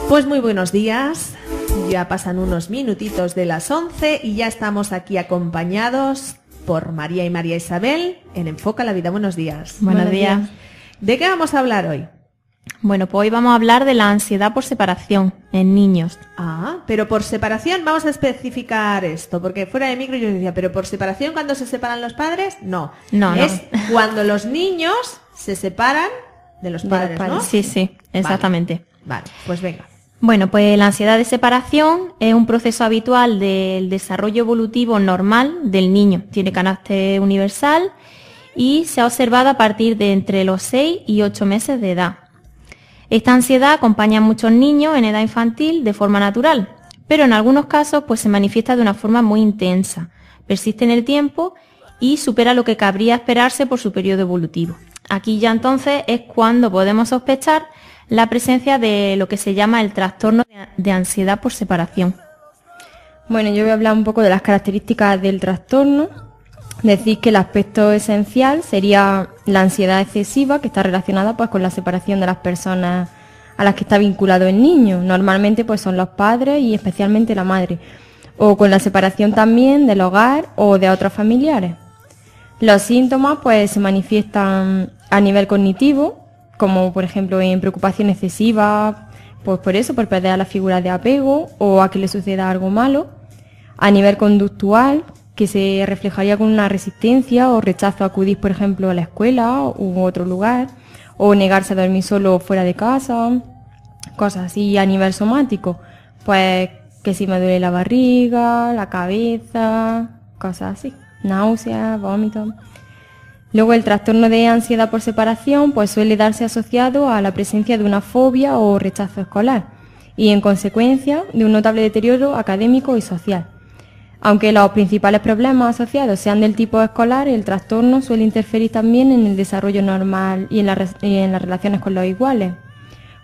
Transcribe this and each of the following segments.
Pues muy buenos días, ya pasan unos minutitos de las 11 y ya estamos aquí acompañados por María y María Isabel en Enfoca la Vida. Buenos días. Buenos días. ¿De qué vamos a hablar hoy? Bueno, pues hoy vamos a hablar de la ansiedad por separación en niños. Ah, pero por separación vamos a especificar esto, porque fuera de micro yo decía, pero por separación cuando se separan los padres, no. Es cuando los niños se separan de los padres, ¿no? Sí, sí, exactamente. Vale, pues venga. Bueno, pues la ansiedad de separación es un proceso habitual del desarrollo evolutivo normal del niño. Tiene carácter universal y se ha observado a partir de entre los 6 y 8 meses de edad. Esta ansiedad acompaña a muchos niños en edad infantil de forma natural, pero en algunos casos pues se manifiesta de una forma muy intensa, persiste en el tiempo y supera lo que cabría esperarse por su periodo evolutivo. Aquí ya entonces es cuando podemos sospechar la presencia de lo que se llama el trastorno de ansiedad por separación. Bueno, yo voy a hablar un poco de las características del trastorno. Decir que el aspecto esencial sería la ansiedad excesiva, que está relacionada pues con la separación de las personas a las que está vinculado el niño. Normalmente pues son los padres y especialmente la madre. O con la separación también del hogar o de otros familiares. Los síntomas pues se manifiestan a nivel cognitivo, como por ejemplo en preocupación excesiva, pues por eso, por perder a la figura de apego o a que le suceda algo malo. A nivel conductual, que se reflejaría con una resistencia o rechazo a acudir, por ejemplo, a la escuela u otro lugar, o negarse a dormir solo fuera de casa, cosas así. A nivel somático, pues que si me duele la barriga, la cabeza, cosas así, náuseas, vómitos. Luego el trastorno de ansiedad por separación pues suele darse asociado a la presencia de una fobia o rechazo escolar y en consecuencia de un notable deterioro académico y social. Aunque los principales problemas asociados sean del tipo escolar, el trastorno suele interferir también en el desarrollo normal y en las relaciones con los iguales,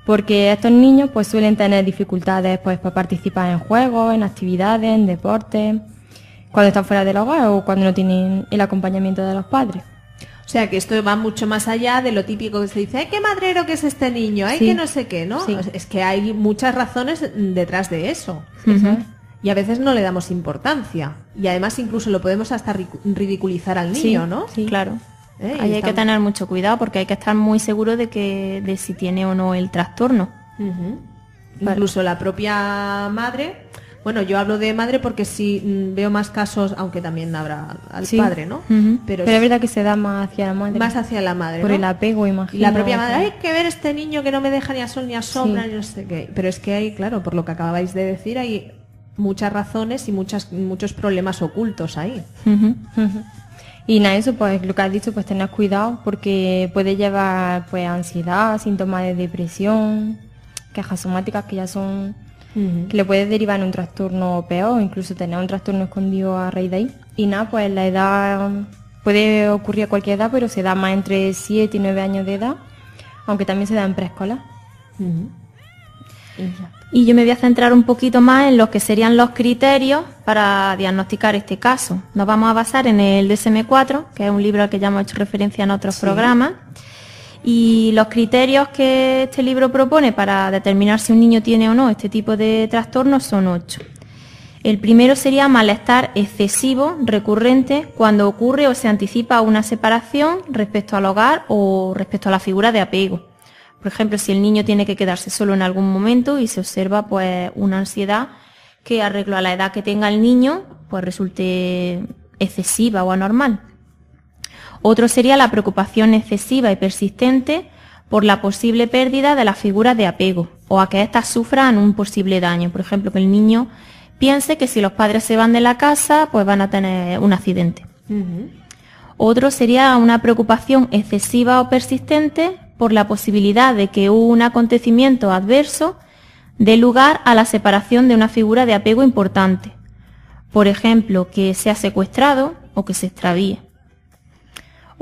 porque estos niños pues suelen tener dificultades pues para participar en juegos, en actividades, en deportes, cuando están fuera del hogar o cuando no tienen el acompañamiento de los padres. O sea que esto va mucho más allá de lo típico que se dice, ¡ay, qué madrero que es este niño! ¡Ay, que no sé qué! ¿No? Sí. Es que hay muchas razones detrás de eso. Y a veces no le damos importancia. Y además incluso lo podemos hasta ridiculizar al niño, ¿no? Sí, claro. Ahí hay que tener mucho cuidado porque hay que estar muy seguro de si tiene o no el trastorno. Incluso la propia madre. Bueno, yo hablo de madre porque sí veo más casos, aunque también habrá al padre, ¿no? Pero es verdad que se da más hacia la madre. Más hacia la madre, por ¿no? el apego, imagino. Y la propia madre, hay que ver este niño que no me deja ni a sol ni a sombra, ni no sé qué. Pero es que hay, claro, por lo que acabáis de decir, hay muchas razones y muchos problemas ocultos ahí. Y nada, eso pues lo que has dicho, pues tener cuidado porque puede llevar pues ansiedad, síntomas de depresión, quejas somáticas que ya son que le puede derivar en un trastorno peor, incluso tener un trastorno escondido a raíz de ahí. Y nada, pues la edad puede ocurrir a cualquier edad, pero se da más entre 7 y 9 años de edad, aunque también se da en preescolar. Y yo me voy a centrar un poquito más en los que serían los criterios para diagnosticar este caso. Nos vamos a basar en el DSM-4, que es un libro al que ya hemos hecho referencia en otros programas. Y los criterios que este libro propone para determinar si un niño tiene o no este tipo de trastornos son 8. El primero sería malestar excesivo, recurrente, cuando ocurre o se anticipa una separación respecto al hogar o respecto a la figura de apego. Por ejemplo, si el niño tiene que quedarse solo en algún momento y se observa pues una ansiedad que arreglo a la edad que tenga el niño pues resulte excesiva o anormal. Otro sería la preocupación excesiva y persistente por la posible pérdida de las figuras de apego o a que éstas sufran un posible daño. Por ejemplo, que el niño piense que si los padres se van de la casa pues van a tener un accidente. Otro sería una preocupación excesiva o persistente por la posibilidad de que un acontecimiento adverso dé lugar a la separación de una figura de apego importante. Por ejemplo, que sea secuestrado o que se extravíe.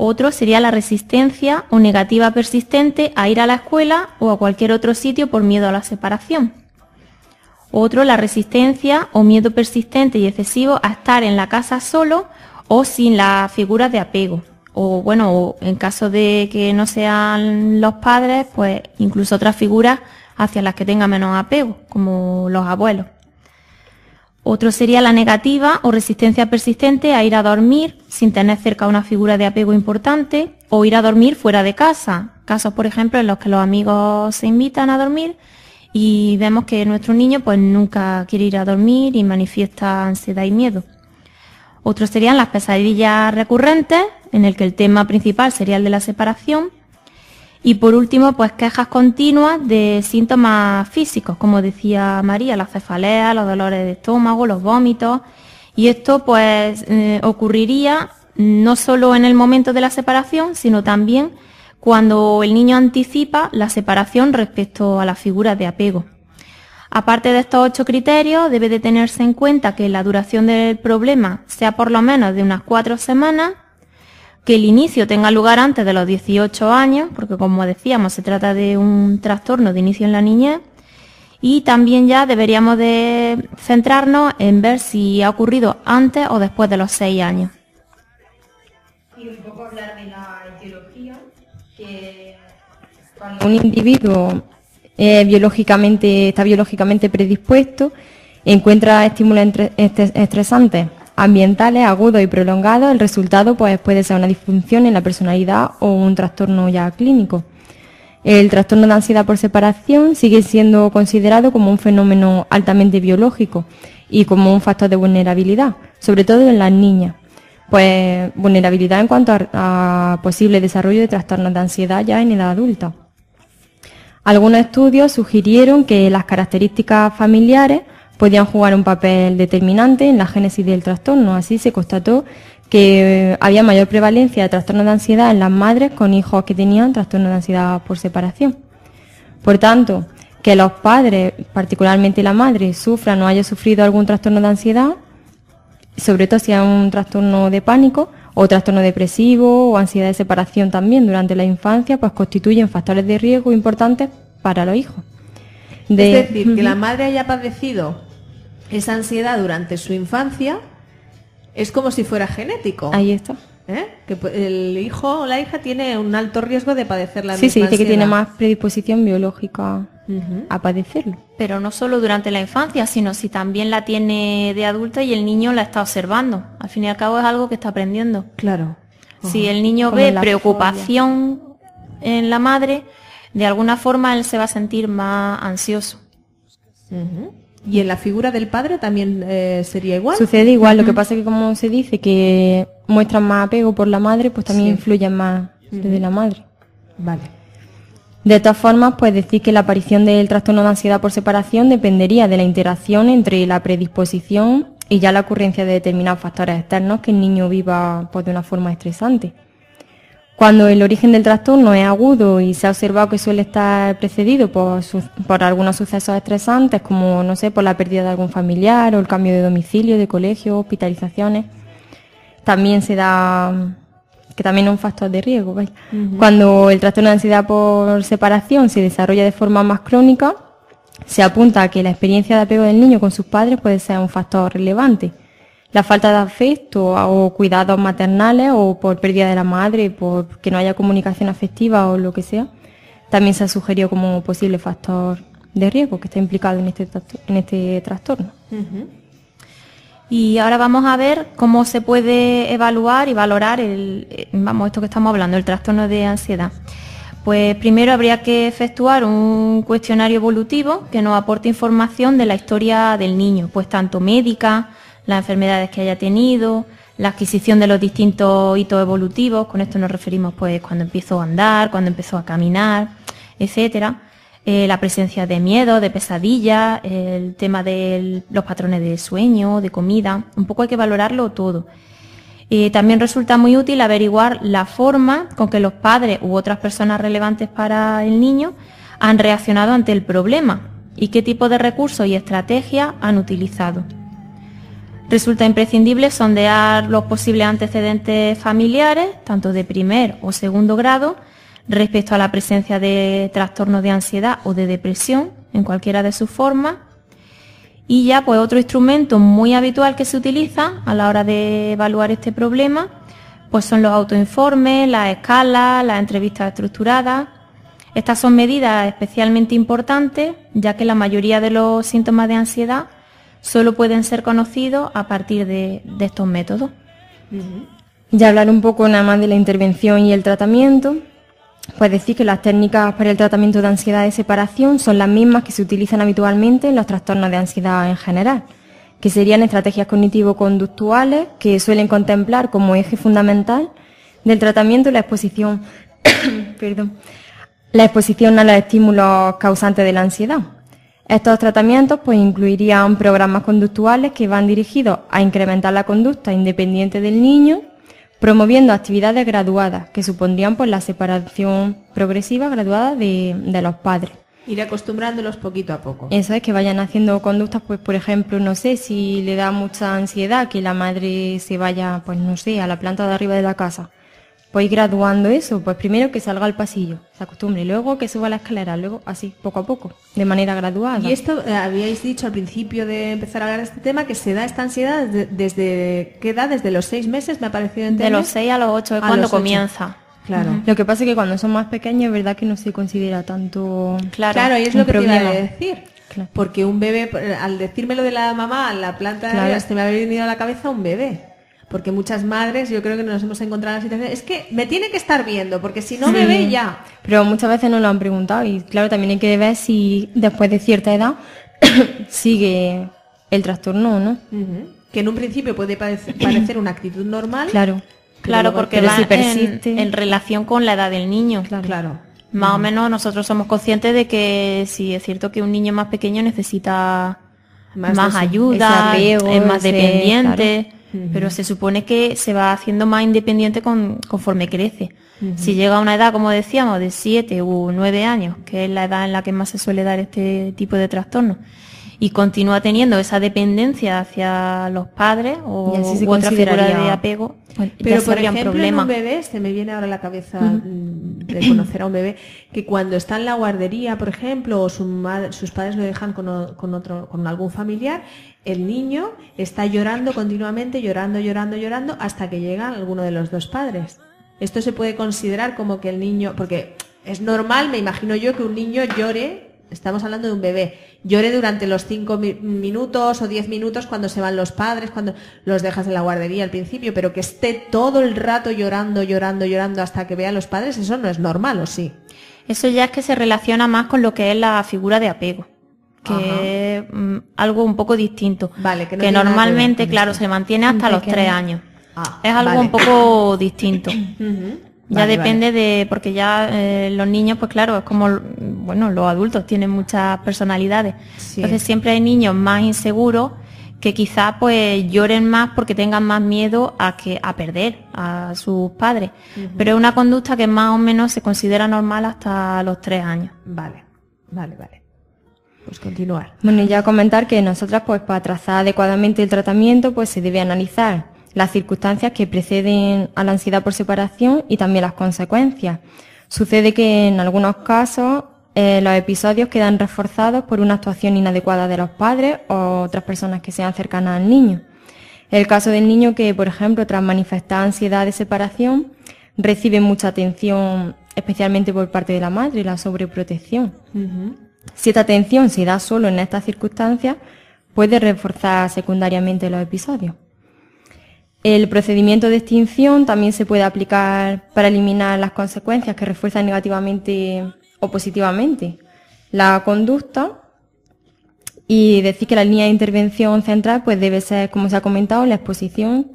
Otro sería la resistencia o negativa persistente a ir a la escuela o a cualquier otro sitio por miedo a la separación. Otro, la resistencia o miedo persistente y excesivo a estar en la casa solo o sin las figuras de apego. O bueno, en caso de que no sean los padres, pues incluso otras figuras hacia las que tenga menos apego, como los abuelos. Otro sería la negativa o resistencia persistente a ir a dormir sin tener cerca una figura de apego importante, o ir a dormir fuera de casa. Casos, por ejemplo, en los que los amigos se invitan a dormir y vemos que nuestro niño pues nunca quiere ir a dormir y manifiesta ansiedad y miedo. Otros serían las pesadillas recurrentes, en el que el tema principal sería el de la separación. Y por último, pues quejas continuas de síntomas físicos, como decía María, la cefalea, los dolores de estómago, los vómitos. Y esto pues ocurriría no solo en el momento de la separación, sino también cuando el niño anticipa la separación respecto a las figuras de apego. Aparte de estos 8 criterios, debe de tenerse en cuenta que la duración del problema sea por lo menos de unas 4 semanas, que el inicio tenga lugar antes de los 18 años, porque como decíamos se trata de un trastorno de inicio en la niñez, y también ya deberíamos de centrarnos en ver si ha ocurrido antes o después de los 6 años. Y un poco hablar de la etiología, que cuando un individuo está biológicamente predispuesto, encuentra estímulos estresantes ambientales agudos y prolongados, el resultado pues puede ser una disfunción en la personalidad o un trastorno ya clínico. El trastorno de ansiedad por separación sigue siendo considerado como un fenómeno altamente biológico y como un factor de vulnerabilidad, sobre todo en las niñas. Pues vulnerabilidad en cuanto a posible desarrollo de trastornos de ansiedad ya en edad adulta. Algunos estudios sugirieron que las características familiares podían jugar un papel determinante en la génesis del trastorno. Así se constató que había mayor prevalencia de trastornos de ansiedad en las madres con hijos que tenían trastornos de ansiedad por separación. Por tanto, que los padres, particularmente la madre, sufran o haya sufrido algún trastorno de ansiedad, sobre todo si es un trastorno de pánico o trastorno depresivo o ansiedad de separación también durante la infancia, pues constituyen factores de riesgo importantes para los hijos. Es decir, que la madre haya padecido esa ansiedad durante su infancia es como si fuera genético. Ahí está. Que el hijo o la hija tiene un alto riesgo de padecer la misma ansiedad. Sí, dice que tiene más predisposición biológica a padecerlo. Pero no solo durante la infancia, sino si también la tiene de adulta y el niño la está observando. Al fin y al cabo es algo que está aprendiendo. Claro. Si el niño ve preocupación en la madre, de alguna forma él se va a sentir más ansioso. ¿Y en la figura del padre también sería igual? Sucede igual, lo que pasa es que como se dice que muestran más apego por la madre, pues también influyen más desde la madre. Vale. De todas formas, pues decir que la aparición del trastorno de ansiedad por separación dependería de la interacción entre la predisposición y ya la ocurrencia de determinados factores externos que el niño viva pues, de una forma estresante. Cuando el origen del trastorno es agudo y se ha observado que suele estar precedido por algunos sucesos estresantes, como, no sé, por la pérdida de algún familiar o el cambio de domicilio, de colegio, hospitalizaciones, también se da, que también es un factor de riesgo. ¿Vale? Cuando el trastorno de ansiedad por separación se desarrolla de forma más crónica, se apunta a que la experiencia de apego del niño con sus padres puede ser un factor relevante. La falta de afecto o cuidados maternales o por pérdida de la madre, por que no haya comunicación afectiva o lo que sea, también se ha sugerido como posible factor de riesgo que está implicado en este trastorno. Y ahora vamos a ver cómo se puede evaluar y valorar esto que estamos hablando, el trastorno de ansiedad. Pues primero habría que efectuar un cuestionario evolutivo que nos aporte información de la historia del niño, pues tanto médica, las enfermedades que haya tenido, la adquisición de los distintos hitos evolutivos, con esto nos referimos pues cuando empezó a andar, cuando empezó a caminar, etcétera, la presencia de miedo, de pesadillas, el tema de los patrones de sueño, de comida, un poco hay que valorarlo todo. También resulta muy útil averiguar la forma con que los padres u otras personas relevantes para el niño han reaccionado ante el problema y qué tipo de recursos y estrategias han utilizado. Resulta imprescindible sondear los posibles antecedentes familiares, tanto de primer o segundo grado, respecto a la presencia de trastornos de ansiedad o de depresión, en cualquiera de sus formas. Y ya, pues otro instrumento muy habitual que se utiliza a la hora de evaluar este problema, pues son los autoinformes, las escalas, las entrevistas estructuradas. Estas son medidas especialmente importantes, ya que la mayoría de los síntomas de ansiedad solo pueden ser conocidos a partir de estos métodos. Ya hablar un poco nada más de la intervención y el tratamiento, pues decir que las técnicas para el tratamiento de ansiedad de separación son las mismas que se utilizan habitualmente en los trastornos de ansiedad en general, que serían estrategias cognitivo-conductuales que suelen contemplar como eje fundamental del tratamiento la exposición, la exposición a los estímulos causantes de la ansiedad. Estos tratamientos pues incluirían programas conductuales que van dirigidos a incrementar la conducta independiente del niño, promoviendo actividades graduadas que supondrían pues la separación progresiva graduada de los padres. Ir acostumbrándolos poquito a poco. Eso es, que vayan haciendo conductas, pues por ejemplo, no sé, si le da mucha ansiedad que la madre se vaya, pues no sé, a la planta de arriba de la casa. Pues ir graduando eso, pues primero que salga al pasillo, se acostumbre, luego que suba la escalera, luego así, poco a poco, de manera graduada. Y esto, habíais dicho al principio de empezar a hablar de este tema, que se da esta ansiedad desde ¿qué edad? Desde los 6 meses, me ha parecido entender. De los 6 a los 8 es cuando comienza. Claro. Lo que pasa es que cuando son más pequeños es verdad que no se considera tanto. Claro, y es lo que te iba a decir. Claro. Porque un bebé, al decírmelo de la mamá, en la planta de arriba, se me ha venido a la cabeza un bebé. Porque muchas madres, yo creo que nos hemos encontrado en la situación, es que me tiene que estar viendo, porque si no me ve ya. Pero muchas veces nos lo han preguntado y claro, también hay que ver si después de cierta edad sigue el trastorno o no. Que en un principio puede parecer una actitud normal. Claro, porque va en relación con la edad del niño. Claro. Más o menos nosotros somos conscientes de que sí, es cierto que un niño más pequeño necesita más ayuda, apego, es más dependiente. Pero se supone que se va haciendo más independiente conforme crece. Si llega a una edad, como decíamos, de 7 u 9 años, que es la edad en la que más se suele dar este tipo de trastornos, y continúa teniendo esa dependencia hacia los padres o otra figura de apego, pues pero por ejemplo en un bebé, se me viene ahora a la cabeza de conocer a un bebé que cuando está en la guardería, por ejemplo, o sus padres lo dejan con algún familiar, el niño está llorando continuamente, llorando hasta que llega alguno de los dos padres. Esto se puede considerar como que el niño, porque es normal, me imagino yo, que un niño llore. Estamos hablando de un bebé. Llore durante los 5 minutos o 10 minutos cuando se van los padres, cuando los dejas en la guardería al principio, pero que esté todo el rato llorando hasta que vea a los padres, eso no es normal, ¿o sí? Eso ya es que se relaciona más con lo que es la figura de apego, que es algo un poco distinto. Vale, que normalmente, claro, se mantiene hasta los 3 años. Es algo un poco distinto. Ya depende de, porque ya los niños, pues claro, es como, bueno, los adultos tienen muchas personalidades. Sí. Entonces siempre hay niños más inseguros que quizás pues lloren más porque tengan más miedo a perder a sus padres. Pero es una conducta que más o menos se considera normal hasta los 3 años. Vale. Pues continuar. Bueno, y ya comentar que nosotras, pues para trazar adecuadamente el tratamiento, pues se debe analizar las circunstancias que preceden a la ansiedad por separación y también las consecuencias. Sucede que en algunos casos los episodios quedan reforzados por una actuación inadecuada de los padres o otras personas que sean cercanas al niño. El caso del niño que, por ejemplo, tras manifestar ansiedad de separación, recibe mucha atención, especialmente por parte de la madre, la sobreprotección. Si esta atención se da solo en estas circunstancias, puede reforzar secundariamente los episodios. El procedimiento de extinción también se puede aplicar para eliminar las consecuencias que refuerzan negativamente o positivamente la conducta, y decir que la línea de intervención central pues debe ser, como se ha comentado, la exposición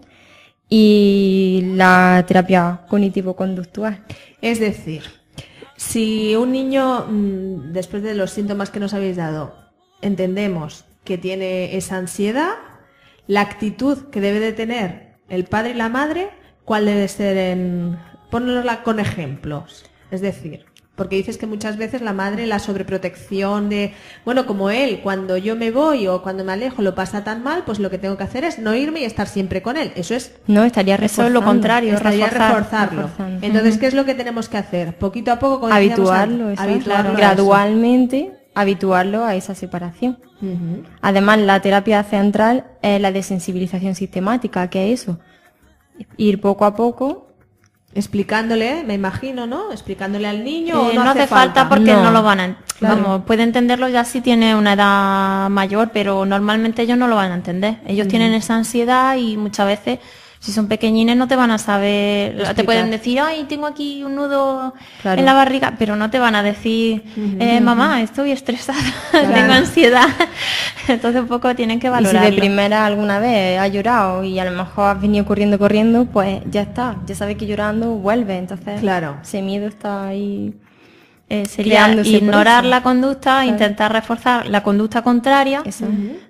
y la terapia cognitivo-conductual. Es decir, si un niño, después de los síntomas que nos habéis dado, entendemos que tiene esa ansiedad, la actitud que debe de tener el padre y la madre, ¿cuál debe ser? Pónnosla con ejemplos. Es decir, porque dices que muchas veces la madre, la sobreprotección de, bueno, como él, cuando yo me voy o cuando me alejo lo pasa tan mal, pues lo que tengo que hacer es no irme y estar siempre con él. Eso es... No, estaría reforzando. Eso es lo contrario, estaría reforzarlo. Entonces, ¿qué es lo que tenemos que hacer? Poquito a poco, como habituarlo, gradualmente, habituarlo a esa separación. Además, la terapia central es la desensibilización sistemática, que es eso, ir poco a poco explicándole, me imagino, ¿no? Explicándole al niño. ¿O no hace falta porque no lo van a claro. Vamos, puede entenderlo ya si tiene una edad mayor, pero normalmente ellos no lo van a entender. Ellos tienen esa ansiedad y muchas veces, si son pequeñines, no te van a saber, explicar. Te pueden decir, ay, tengo aquí un nudo en la barriga, pero no te van a decir, mamá, estoy estresada, tengo ansiedad. Entonces un poco tienen que valorarlo. Y si de primera alguna vez has llorado y a lo mejor has venido corriendo, pues ya está, ya sabes que llorando vuelve, entonces ese miedo está ahí. Sería ignorar la conducta, intentar reforzar la conducta contraria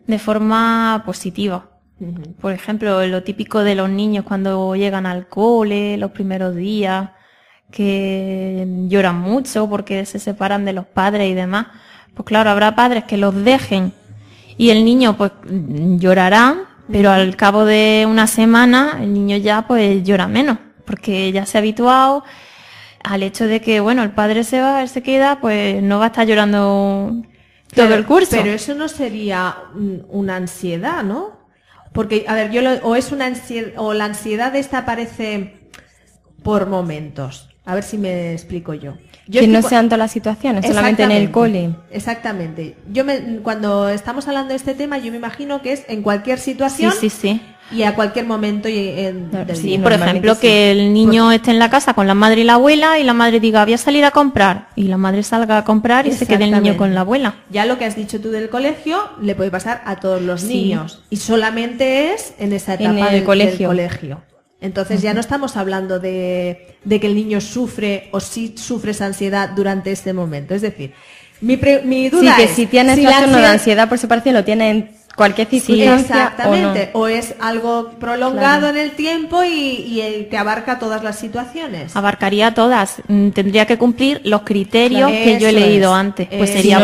de forma positiva. Por ejemplo, lo típico de los niños cuando llegan al cole, los primeros días, que lloran mucho porque se separan de los padres y demás. Pues claro, habrá padres que los dejen y el niño pues llorará, pero al cabo de una semana el niño ya pues llora menos, porque ya se ha habituado al hecho de que, bueno, el padre se va, él se queda, pues no va a estar llorando todo el curso. Pero eso no sería una ansiedad, ¿no? Porque, a ver, o es una ansiedad, o la ansiedad esta aparece por momentos. A ver si me explico yo. Que no sean todas las situaciones, solamente en el cole. Exactamente. Cuando estamos hablando de este tema, yo me imagino que es en cualquier situación. Sí. Y a cualquier momento del día. Por ejemplo, que el niño esté en la casa con la madre y la abuela y la madre diga, voy a salir a comprar, y la madre salga a comprar y se quede el niño con la abuela. Ya lo que has dicho tú del colegio le puede pasar a todos los niños y solamente es en esa etapa del colegio. Entonces ya no estamos hablando de que el niño sufre o sí sufre esa ansiedad durante este momento. Es decir, mi duda es... si tienes trastorno de ansiedad por separación lo tienen cualquier circunstancia. Exactamente, o es algo prolongado en el tiempo y que abarca todas las situaciones. Abarcaría todas, tendría que cumplir los criterios que yo he leído antes. Pues sería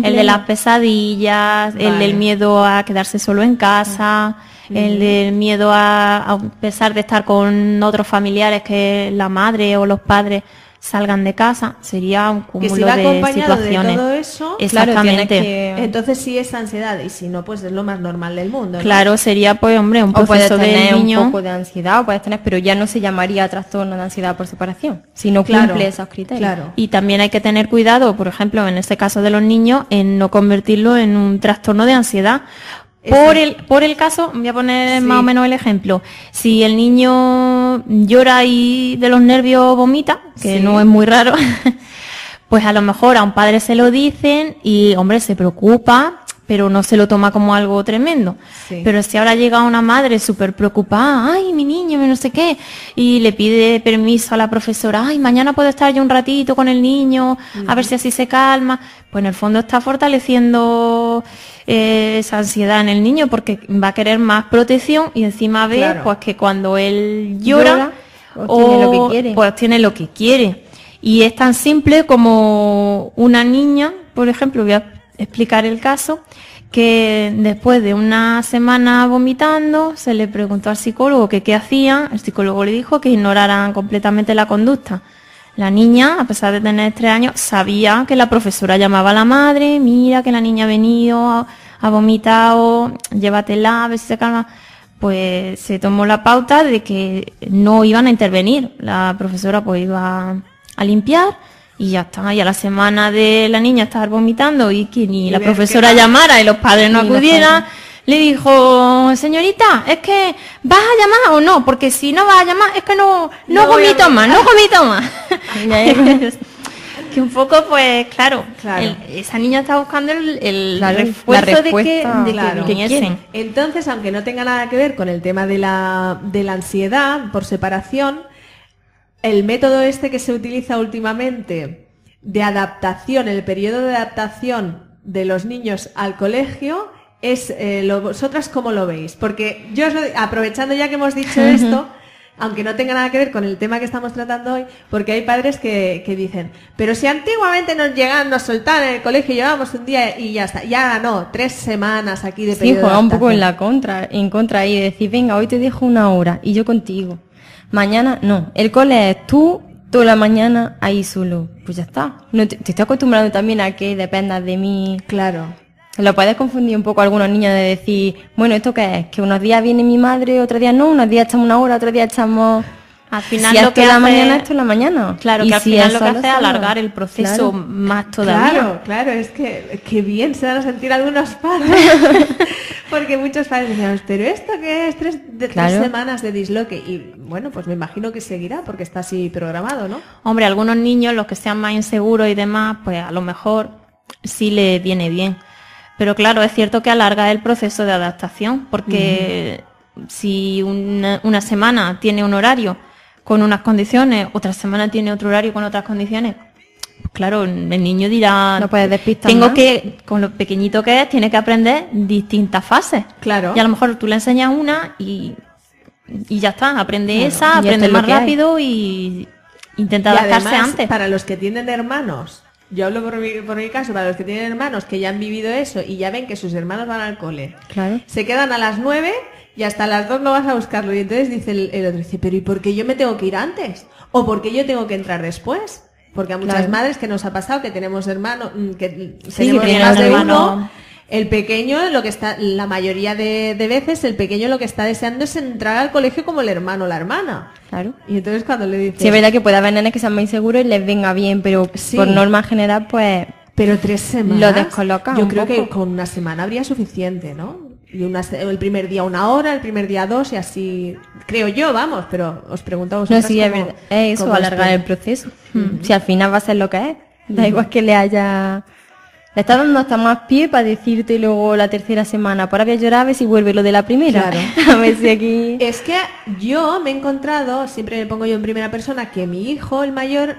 el de las pesadillas, el del miedo a quedarse solo en casa, el del miedo a pesar de estar con otros familiares que la madre o los padres salgan de casa, sería un cúmulo de situaciones. De todo eso, exactamente. Entonces sí es ansiedad y si no, pues es lo más normal del mundo, ¿no? Claro, sería pues hombre un proceso de niño, un poco de ansiedad, o puedes tener, pero ya no se llamaría trastorno de ansiedad por separación, si no cumple esos criterios. Claro. Y también hay que tener cuidado, por ejemplo, en este caso de los niños, en no convertirlo en un trastorno de ansiedad. Por el caso, voy a poner más o menos el ejemplo. Si el niño llora y de los nervios vomita, que no es muy raro, pues a lo mejor a un padre se lo dicen y, hombre, se preocupa, pero no se lo toma como algo tremendo. Pero si ahora llega una madre súper preocupada, ay, mi niño, no sé qué, y le pide permiso a la profesora, ay, mañana puedo estar yo un ratito con el niño, a ver si así se calma, pues en el fondo está fortaleciendo esa ansiedad en el niño porque va a querer más protección y encima ve pues que cuando él llora tiene lo que quiere. Y es tan simple como una niña, por ejemplo, voy a explicar el caso, que después de una semana vomitando se le preguntó al psicólogo que qué hacía. El psicólogo le dijo que ignoraran completamente la conducta. La niña, a pesar de tener 3 años, sabía que la profesora llamaba a la madre, mira que la niña ha venido, ha vomitado, llévatela, a ver si se calma. Pues se tomó la pauta de que no iban a intervenir. La profesora pues iba a limpiar y ya está. Y a la semana de la niña estar vomitando y que ni la profesora llamara y los padres no acudieran, le dijo, señorita, es que ¿vas a llamar o no? Porque si no vas a llamar es que no vomito más. Que un poco, pues, claro. Esa niña está buscando el refuerzo de que viniesen. Entonces, aunque no tenga nada que ver con el tema de la ansiedad por separación, el método este que se utiliza últimamente de adaptación, el periodo de adaptación de los niños al colegio, es vosotras cómo lo veis, porque yo aprovechando ya que hemos dicho esto, aunque no tenga nada que ver con el tema que estamos tratando hoy, porque hay padres que dicen, pero si antiguamente nos soltaban en el colegio, llevábamos un día y ya está, ya no, 3 semanas aquí de periodo de juega adaptación. Un poco en contra y decir, venga, hoy te dejo 1 hora y yo contigo, mañana no, el cole es tú toda la mañana ahí solo, pues ya está, no te estoy acostumbrando también a que dependas de mí. Claro. Lo puedes confundir un poco a algunos niños de decir, bueno, ¿esto qué es? Que unos días viene mi madre, otros días no, unos días echamos 1 hora, otros días echamos Al final si lo esto que en la hace... mañana, esto en la mañana. Claro, Y que al si final es lo que solo, hace es solo. alargar el proceso Claro. más todavía. Claro, es que bien se van a sentir algunos padres. Porque muchos padres decían, pero ¿esto qué es? Tres semanas de disloque. Y bueno, pues me imagino que seguirá porque está así programado, ¿no? Hombre, algunos niños, los que sean más inseguros y demás, pues a lo mejor sí les viene bien. Pero claro, es cierto que alarga el proceso de adaptación, porque si una semana tiene un horario con unas condiciones, otra semana tiene otro horario con otras condiciones, pues claro, el niño dirá, No puedes despistar tengo más. que, con lo pequeñito que es, tiene que aprender distintas fases. Claro. Y a lo mejor tú le enseñas una y ya está, aprende Claro. esa, Y esto aprende es lo más que hay. rápido y intenta Y adaptarse además, antes. para los que tienen hermanos, yo hablo por mi caso, para los que tienen hermanos que ya han vivido eso y ya ven que sus hermanos van al cole, Claro. se quedan a las 9 y hasta las 2 no vas a buscarlo. Y entonces dice el otro, dice, pero ¿y por qué yo me tengo que ir antes? ¿O por qué yo tengo que entrar después? Porque a muchas Claro. madres que nos ha pasado que tenemos hermanos, que Sí, tenemos que tienen más de hermano. uno, el pequeño, lo que está, la mayoría de veces, el pequeño lo que está deseando es entrar al colegio como el hermano o la hermana. Claro. Y entonces cuando le dices, Sí, es verdad que puede haber nenes que sean más inseguros y les venga bien, pero Sí. por norma general, pues... pero 3 semanas, Lo descoloca yo un creo poco. que con una semana habría suficiente, ¿no? Y el primer día 1 hora, el primer día 2 y así, creo yo, vamos, pero os pregunto a No, vosotras sí, es cómo- verdad. Es eso, cómo alargar el proceso. Si al final va a ser lo que es. Da igual que le haya... Le está dando hasta más pie para decirte luego la tercera semana. Por ahora voy a llorar a ver si vuelve lo de la primera. Claro. A ver si aquí... Es que yo me he encontrado, siempre me pongo yo en primera persona, que mi hijo, el mayor,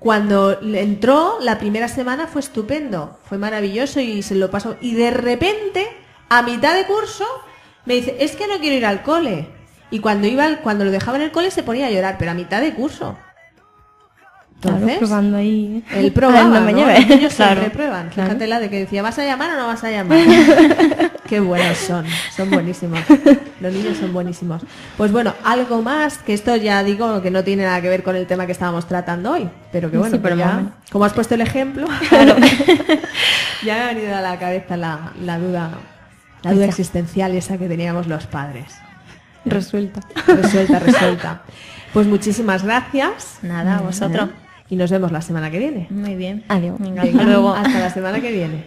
cuando le entró la primera semana fue estupendo, fue maravilloso y se lo pasó. Y de repente, a mitad de curso, me dice, es que no quiero ir al cole. Y cuando lo dejaba en el cole se ponía a llorar, pero a mitad de curso. Claro, Entonces, probando ahí. él probaba, No me ¿no? lleve. Los niños Claro, siempre prueban. claro. Fíjate la de que decía, ¿vas a llamar o no vas a llamar? Qué buenos son buenísimos. Los niños son buenísimos. Pues bueno, algo más, que esto ya digo que no tiene nada que ver con el tema que estábamos tratando hoy, pero que bueno, Sí, pero pues más o ya, menos. como has puesto el ejemplo, ya me ha venido a la cabeza la duda existencial esa que teníamos los padres. Resuelta. Resuelta. Pues muchísimas gracias. Nada, a vosotros. Y nos vemos la semana que viene. Muy bien. Adiós. Venga, Venga, hasta luego. hasta la semana que viene.